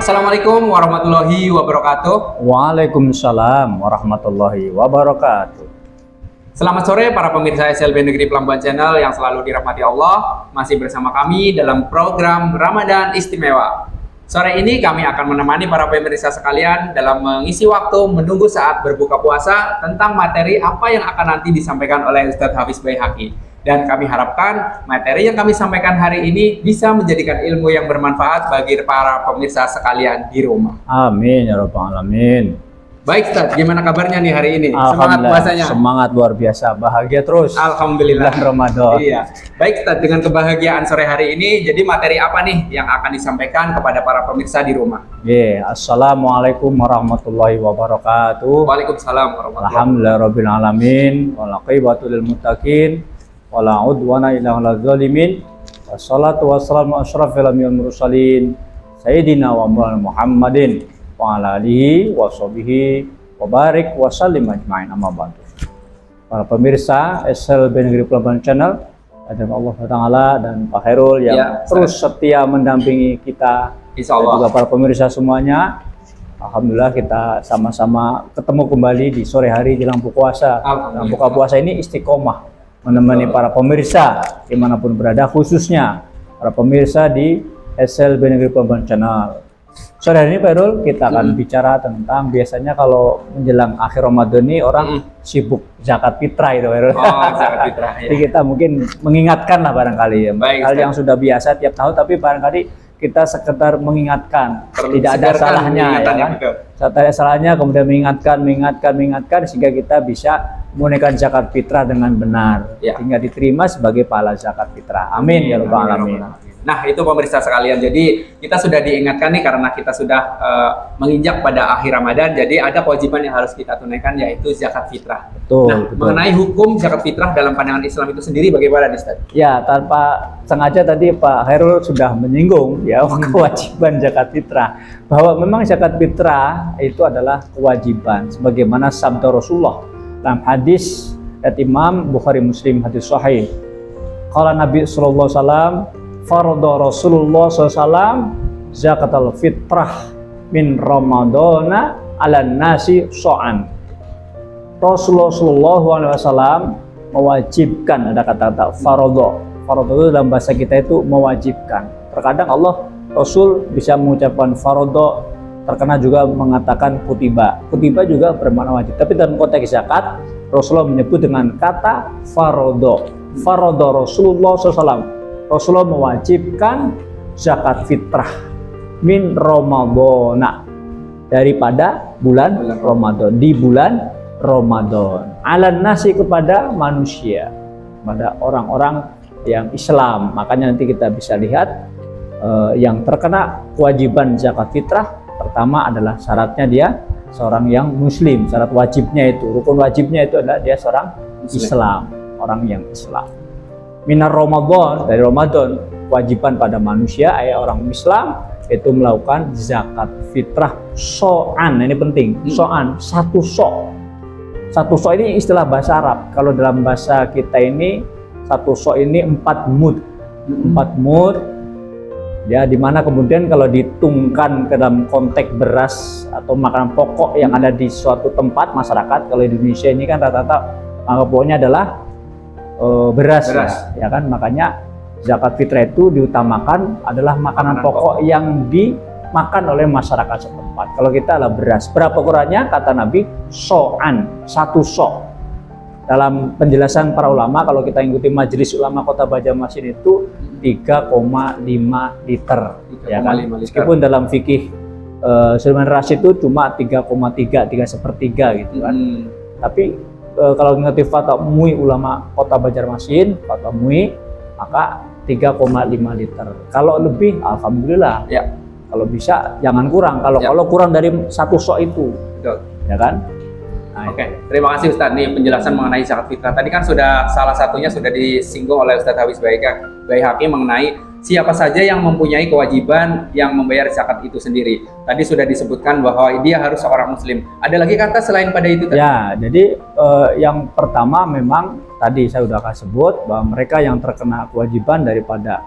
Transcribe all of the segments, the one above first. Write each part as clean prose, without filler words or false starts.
Assalamualaikum warahmatullahi wabarakatuh. Waalaikumsalam warahmatullahi wabarakatuh. Selamat sore para pemirsa SLB Negeri Pelambuan Channel yang selalu dirahmati Allah. Masih bersama kami dalam program Ramadan Istimewa. Sore ini kami akan menemani para pemirsa sekalian dalam mengisi waktu menunggu saat berbuka puasa tentang materi apa yang akan nanti disampaikan oleh Ustadz Hafiz Baihaqi. Dan kami harapkan materi yang kami sampaikan hari ini bisa menjadikan ilmu yang bermanfaat bagi para pemirsa sekalian di rumah. Amin ya rabbal alamin. Baik Ustadz, gimana kabarnya nih hari ini? Semangat puasanya? Semangat luar biasa, bahagia terus. Alhamdulillah. Ramadan. Iya. Baik Ustadz, dengan kebahagiaan sore hari ini, jadi materi apa nih yang akan disampaikan kepada para pemirsa di rumah? Assalamualaikum warahmatullahi wabarakatuh. Waalaikumsalam warahmatullahi wabarakatuh. Alhamdulillah rabbil alamin, wal aqibatu lil muttaqin, wala udwana illa 'alal zalimin. Wassalatu wassalamu asyrafil anbiya'i wal mursalin, sayyidina wa maulana Muhammadin wa ala alihi wa sahbihi wa barik wa sallim ajma'in, amma ba'du. Para pemirsa SLB Negeri Pelambuan Channel, dan Allah Ta'ala dan Pak Khairul yang terus setia mendampingi kita, insyaallah, dan juga para pemirsa semuanya. Alhamdulillah kita sama-sama ketemu kembali di sore hari jelang buka puasa. Dan buka puasa ini istiqomah menemani para pemirsa dimanapun berada, khususnya para pemirsa di SLB Negeri Pelambuan Channel. Sore hari ini Pak Irul, kita akan bicara tentang biasanya kalau menjelang akhir Ramadan ini orang sibuk zakat fitrah itu Pak Irul. Oh, zakat fitrah. Ya. Jadi kita mungkin mengingatkan lah barangkali ya. Baik, hal yang sudah biasa tiap tahun, tapi barangkali kita sekedar mengingatkan. Perlu tidak ada salahnya ya kan. Tidak ada salahnya kemudian mengingatkan sehingga kita bisa menunaikan zakat fitrah dengan benar, sehingga diterima sebagai pahala zakat fitrah. Amin ya rabbal alamin. Nah itu pemirsa sekalian, jadi kita sudah diingatkan nih karena kita sudah menginjak pada akhir Ramadan, jadi ada kewajiban yang harus kita tunaikan yaitu zakat fitrah. Betul. Mengenai hukum zakat fitrah dalam pandangan Islam itu sendiri bagaimana nih Ustaz? Ya, tanpa sengaja tadi Pak Khairul sudah menyinggung ya kewajiban zakat fitrah, bahwa memang zakat fitrah itu adalah kewajiban sebagaimana sabda Rasulullah dalam hadis dari Imam Bukhari Muslim, hadis sahih. Qala Nabi sallallahu alaihi wasallam, farada Rasulullah SAW zakatul fitrah min Ramadana ala nasi so'an. Rasulullah SAW mewajibkan, ada kata-kata farada. Farada itu dalam bahasa kita itu mewajibkan. Terkadang Allah Rasul bisa mengucapkan farada, terkena juga mengatakan kutiba. Kutiba juga bermakna wajib. Tapi dalam konteks zakat, Rasulullah menyebut dengan kata farada. Farada Rasulullah SAW. Rasulullah mewajibkan zakat fitrah min Ramadana, daripada bulan Ramadan, di bulan Ramadan, ala nasi, kepada manusia, kepada orang-orang yang Islam. Makanya nanti kita bisa lihat yang terkena kewajiban zakat fitrah pertama adalah syaratnya dia seorang yang muslim. Syarat wajibnya itu, rukun wajibnya itu adalah dia seorang Islam, orang yang Islam. Minar Ramadan, dari Ramadan, kewajiban pada manusia, orang Islam itu melakukan zakat fitrah so'an. Ini penting, so'an, satu so'. Satu so' ini istilah bahasa Arab. Kalau dalam bahasa kita ini satu so' ini 4 mud. 4 mud ya, dimana kemudian kalau dihitungkan ke dalam konteks beras atau makanan pokok yang ada di suatu tempat masyarakat, kalau di Indonesia ini kan rata-rata makanan pokoknya adalah beras. Ya kan, makanya zakat fitrah itu diutamakan adalah makanan pokok yang dimakan oleh masyarakat setempat. Kalau kita adalah beras. Berapa ukurannya? Kata Nabi, so'an, satu so'. Dalam penjelasan para ulama, kalau kita ikuti Majelis Ulama Kota Banjarmasin itu 3,5 liter. Ya kan? Meskipun dalam fikih Sulaiman Rasyid itu cuma 3,3, 3/3 gitu kan. Tapi kalau mengikuti fatwa MUI ulama Kota Banjarmasin, fatwa MUI, maka 3,5 liter. Kalau lebih, alhamdulillah. Ya. Kalau bisa, jangan kurang. Kalau kurang dari satu sok itu, ya kan? Nah, Oke, terima kasih Ustadz. Nih penjelasan mengenai zakat fitrah. Tadi kan salah satunya sudah disinggung oleh Ustadz Hafiz Baihaqi mengenai siapa saja yang mempunyai kewajiban yang membayar zakat itu sendiri. Tadi sudah disebutkan bahwa dia harus seorang muslim. Ada lagi kata selain pada itu tadi? Ya, jadi yang pertama memang tadi saya sudah sebut bahwa mereka yang terkena kewajiban daripada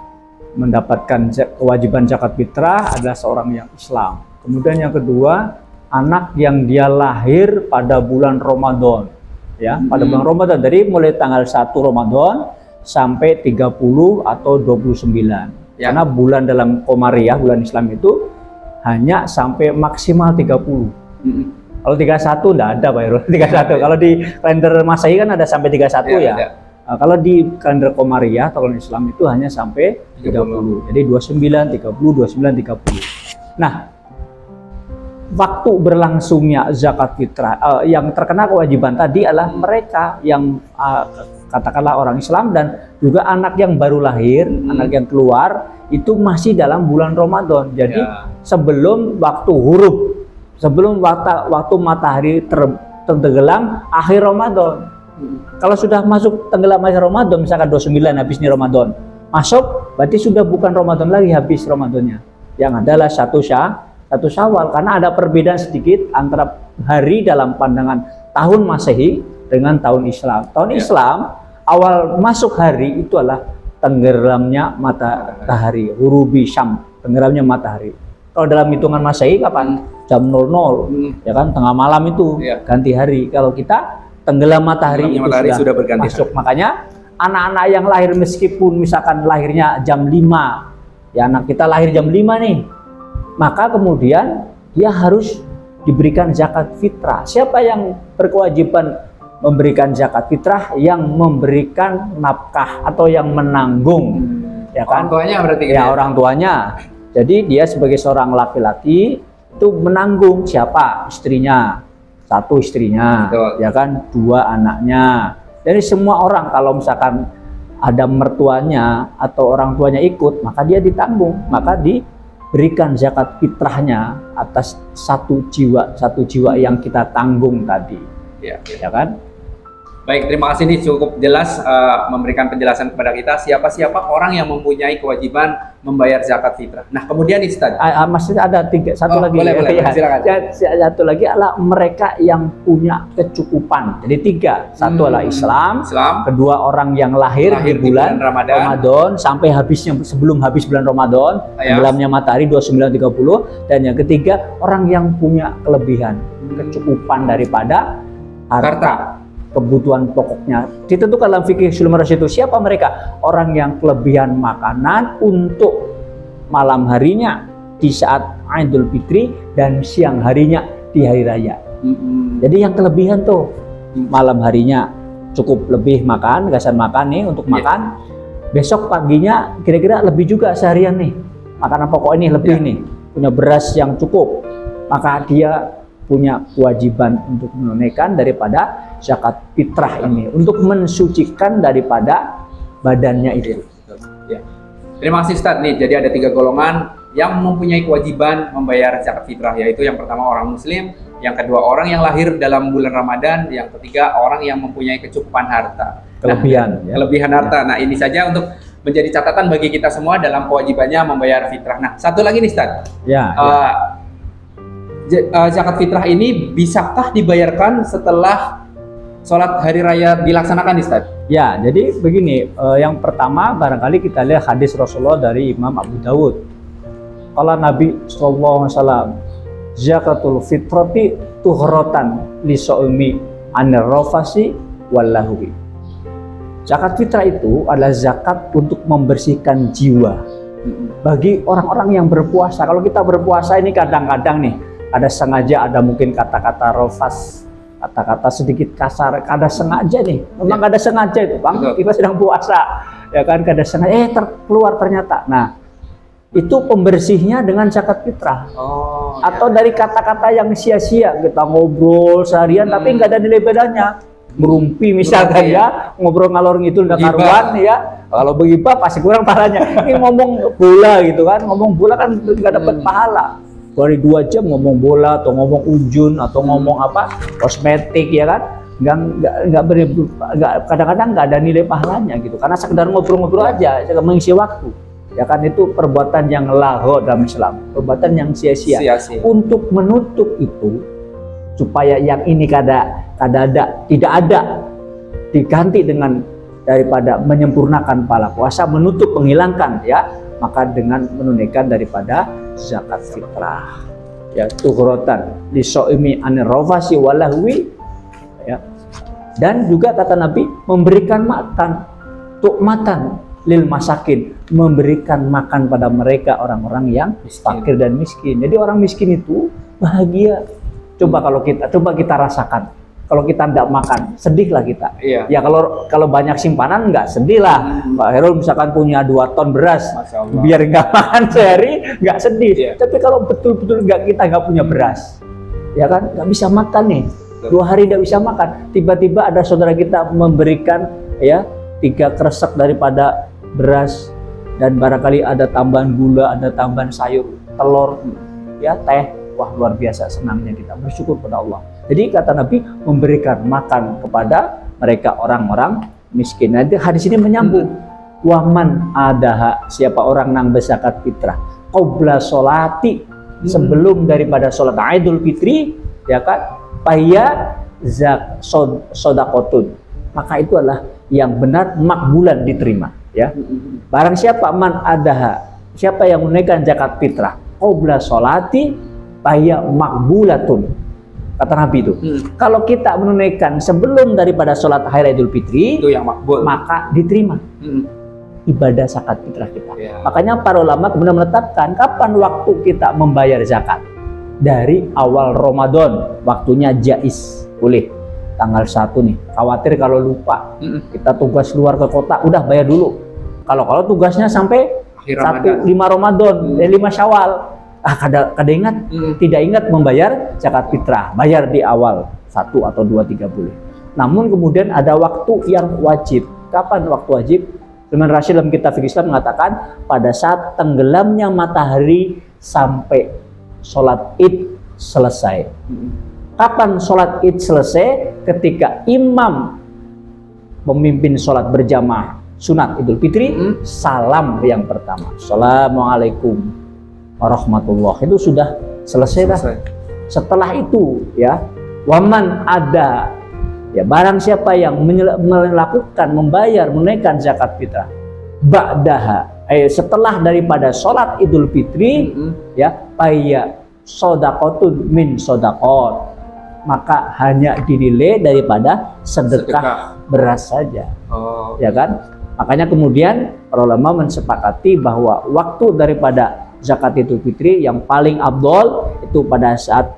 mendapatkan kewajiban zakat fitrah adalah seorang yang Islam. Kemudian yang kedua, anak yang dia lahir pada bulan Ramadan, ya, pada bulan Ramadan, dari mulai tanggal 1 Ramadan sampai 30 atau 29. Ya. Karena bulan dalam Komariah, bulan Islam itu hanya sampai maksimal 30. Kalau 31 enggak ada Pak Irul, 31. Kalau di kalender Masehi kan ada sampai 31 ya. Ada. Nah, kalau di kalender Komariah atau kalender Islam itu hanya sampai 30. Jadi 29, 30, 29, 30. Nah, waktu berlangsungnya zakat fitrah yang terkena kewajiban tadi adalah mereka yang katakanlah orang Islam dan juga anak yang baru lahir, anak yang keluar itu masih dalam bulan Ramadan. Jadi sebelum waktu huruf, sebelum waktu matahari tertenggelam akhir Ramadan. Kalau sudah masuk tenggelam akhir Ramadan, misalkan 29 habis ini Ramadan, masuk berarti sudah bukan Ramadan lagi, habis Ramadannya. Yang adalah satu Syawal, karena ada perbedaan sedikit antara hari dalam pandangan tahun Masehi dengan tahun Islam. Tahun Islam awal masuk hari itu adalah tenggelamnya matahari, ghurubi syam, tenggelamnya matahari. Kalau dalam hitungan Masehi kapan? Jam 00, ya kan, tengah malam itu ganti hari. Kalau kita tenggelam matahari itu sudah berganti masuk. Makanya anak-anak yang lahir meskipun misalkan lahirnya jam 5, ya anak kita lahir jam 5 nih, maka kemudian dia harus diberikan zakat fitrah. Siapa yang berkewajiban memberikan zakat fitrah? Yang memberikan nafkah atau yang menanggung, ya kan? Orang tuanya berarti ya, orang tuanya. Jadi dia sebagai seorang laki-laki itu menanggung siapa? Istrinya. Satu istrinya, ya kan, 2 anaknya. Jadi semua orang kalau misalkan ada mertuanya atau orang tuanya ikut, maka dia ditanggung, maka diberikan zakat fitrahnya atas satu jiwa yang kita tanggung tadi, ya kan? Baik, terima kasih, ini cukup jelas memberikan penjelasan kepada kita siapa orang yang mempunyai kewajiban membayar zakat fitrah. Nah, kemudian Ustaz, maksudnya ada satu lagi. Boleh, silakan. Satu lagi adalah mereka yang punya kecukupan. Jadi 3, satu adalah Islam, kedua orang yang lahir di bulan Ramadan sampai sebelum habis bulan Ramadan, tenggelamnya matahari 29-30, dan yang ketiga orang yang punya kelebihan, kecukupan daripada harta. Kebutuhan pokoknya ditentukan dalam fikih sulul rasyid itu. Siapa mereka? Orang yang kelebihan makanan untuk malam harinya di saat Idul Fitri dan siang harinya di hari raya. Jadi yang kelebihan tuh malam harinya cukup lebih makan, gasan makan nih untuk makan. Besok paginya kira-kira lebih juga seharian nih. Makanan pokok ini lebih nih. Punya beras yang cukup. Maka dia punya kewajiban untuk menunaikan daripada zakat fitrah ini, untuk mensucikan daripada badannya itu. Ya. Terima kasih Ustaz. Nih, jadi ada 3 golongan yang mempunyai kewajiban membayar zakat fitrah, yaitu yang pertama orang Muslim, yang kedua orang yang lahir dalam bulan Ramadan, yang ketiga orang yang mempunyai kecukupan harta. Kelebihan harta. Nah, ini saja untuk menjadi catatan bagi kita semua dalam kewajibannya membayar fitrah. Nah, satu lagi nih Ustaz. Zakat fitrah ini bisakah dibayarkan setelah sholat hari raya dilaksanakan, Ustaz? Ya, jadi begini, yang pertama barangkali kita lihat hadis Rasulullah dari Imam Abu Dawud. Kalau Nabi SAW, zakatul fitrati tuhratan li so'umi anir rafasi wallahwi. Zakat fitrah itu adalah zakat untuk membersihkan jiwa bagi orang-orang yang berpuasa. Kalau kita berpuasa ini kadang-kadang nih, ada sengaja, ada mungkin kata-kata rofas, kata-kata sedikit kasar, ada sengaja nih, memang ada sengaja itu, Bang, kita sedang puasa, ya kan, ada sengaja, keluar ternyata. Nah, itu pembersihnya dengan zakat fitrah. Atau dari kata-kata yang sia-sia, kita ngobrol seharian tapi nggak ada nilai bedanya, merumpi misalkan ya, ngobrol ngalor ngidul nggak karuan ya. Kalau begibah pasti kurang pahalanya. Ini ngomong bola gitu kan, ngomong bola kan nggak dapat pahala. Dari 2 jam ngomong bola atau ngomong ujun atau ngomong apa kosmetik, ya kan, kadang-kadang nggak ada nilai pahalanya gitu, karena sekedar ngobrol-ngobrol aja, mengisi waktu, ya kan. Itu perbuatan yang lagho dalam Islam, perbuatan yang sia-sia. Untuk menutup itu supaya yang ini tidak ada, diganti dengan daripada menyempurnakan pahala puasa, menutup, menghilangkan ya maka dengan menunaikan daripada zakat fitrah. Ya, tughrotan li shaimi anir rafasi walahwi, ya. Dan juga kata Nabi memberikan makan, tu'matan lil masakin, memberikan makan pada mereka orang-orang yang fakir dan miskin. Jadi orang miskin itu bahagia. Coba kita rasakan. Kalau kita tidak makan, sedihlah kita. Iya. Ya kalau banyak simpanan nggak sedih lah. Pak Herul misalkan punya 2 ton beras, biar nggak makan sehari nggak sedih. Iya. Tapi kalau betul-betul kita nggak punya beras, ya kan nggak bisa makan nih. 2 hari nggak bisa makan. Tiba-tiba ada saudara kita memberikan ya 3 kresek daripada beras, dan barangkali ada tambahan gula, ada tambahan sayur, telur, ya teh. Wah, luar biasa senangnya kita bersyukur pada Allah. Jadi kata Nabi memberikan makan kepada mereka orang-orang miskin. Nah, hadis ini menyambung. Waman adaha, siapa orang nang berzakat fitrah qabla sholati, sebelum daripada sholat Idul Fitri, ya kan, paya sodakotun, maka itu adalah yang benar makbulan diterima, ya. Barang siapa man adaha, siapa yang menunaikan zakat fitrah qabla sholati paya makbulatun, kata Nabi itu. Kalau kita menunaikan sebelum daripada sholat hari Idul Fitri, itu yang makbul, maka diterima ibadah zakat fitrah kita. Ya. Makanya para ulama kemudian menetapkan kapan waktu kita membayar zakat. Dari awal Ramadan, waktunya jais, boleh. Tanggal 1 nih, khawatir kalau lupa, kita tugas luar ke kota, udah bayar dulu. Kalau tugasnya sampai 5 Ramadan, 5 Syawal, kada ingat, tidak ingat membayar zakat fitrah, bayar di awal 1 atau 2, 3 boleh. Namun kemudian ada waktu yang wajib. Kapan waktu wajib? Imam Rashid dalam kitab Fikih Islam mengatakan pada saat tenggelamnya matahari sampai sholat Id selesai. Kapan sholat Id selesai? Ketika imam memimpin sholat berjamaah sunat Idul Fitri, salam yang pertama, Assalamualaikum warahmatullah, itu sudah selesai dah. Setelah itu, ya, waman ada, ya, barang siapa yang melakukan, membayar, menunaikan zakat fitrah ba'daha, setelah daripada sholat Idul Fitri, ya, paya sodakotun min sodakot, maka hanya dinilai daripada sedekah beras saja. Ya kan? Makanya kemudian para ulama mensepakati bahwa waktu daripada zakat Idul Fitri yang paling afdol itu pada saat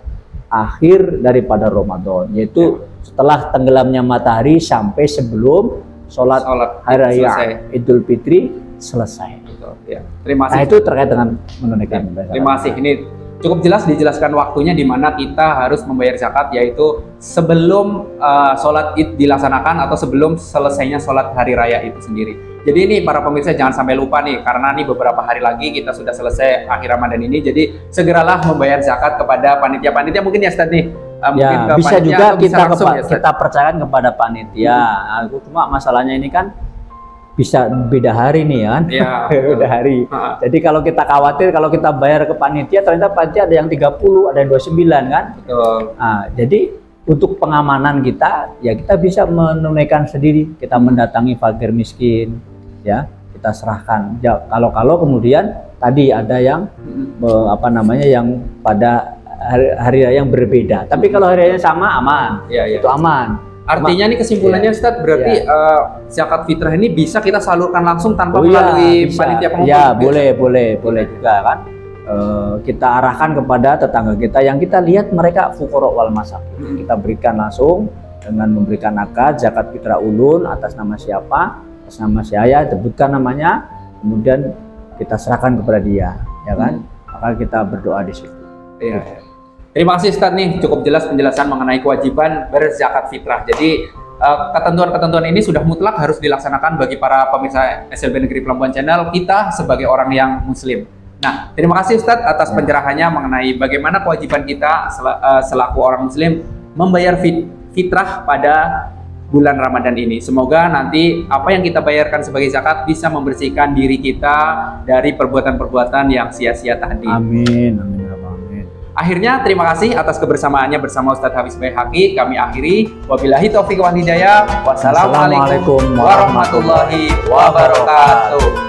akhir daripada Ramadan, yaitu setelah tenggelamnya matahari sampai sebelum sholat hari raya Idul Fitri selesai. Ya. Terima kasih. Nah, itu terkait dengan menunaikan. Terima kasih. Ini cukup jelas dijelaskan waktunya di mana kita harus membayar zakat, yaitu sebelum sholat Id dilaksanakan atau sebelum selesainya sholat hari raya itu sendiri. Jadi ini para pemirsa jangan sampai lupa nih, karena nih beberapa hari lagi kita sudah selesai akhir Ramadan ini. Jadi segeralah membayar zakat kepada panitia-panitia mungkin ya Ustaz nih. Ya, bisa juga kita percayakan kepada panitia. Cuma masalahnya ini kan bisa beda hari nih ya kan. Ya, beda hari. Jadi kalau kita khawatir kalau kita bayar ke panitia ternyata panitia ada yang 30, ada yang 29 kan. Betul. Nah, jadi untuk pengamanan kita, ya kita bisa menunaikan sendiri. Kita mendatangi fakir miskin, ya kita serahkan. Ya, kalau kemudian tadi ada yang yang pada hari raya yang berbeda. Tapi kalau hari raya sama aman, ya, itu aman. Artinya nih kesimpulannya Ustadz, berarti zakat fitrah ini bisa kita salurkan langsung tanpa melalui panitia pengumpul. Ya, boleh juga kan. Kita arahkan kepada tetangga kita yang kita lihat mereka fuqara wal masakin. Kita berikan langsung dengan memberikan akad zakat fitrah ulun atas nama siapa, atas nama saya, sebutkan namanya, kemudian kita serahkan kepada dia, ya kan? Maka kita berdoa di situ. Iya. Terima kasih Ustadz nih, cukup jelas penjelasan mengenai kewajiban berzakat fitrah. Jadi ketentuan-ketentuan ini sudah mutlak harus dilaksanakan bagi para pemirsa SLB Negeri Pelambuan Channel, kita sebagai orang yang muslim. Nah, terima kasih Ustadz atas pencerahannya mengenai bagaimana kewajiban kita selaku orang muslim membayar fitrah pada bulan Ramadan ini. Semoga nanti apa yang kita bayarkan sebagai zakat bisa membersihkan diri kita dari perbuatan-perbuatan yang sia-sia tadi. Amin, amin. Akhirnya terima kasih atas kebersamaannya bersama Ustadz Hafiz Baihaqi. Kami akhiri. Wabillahi taufiq wal hidayah. Wassalamualaikum warahmatullahi wabarakatuh.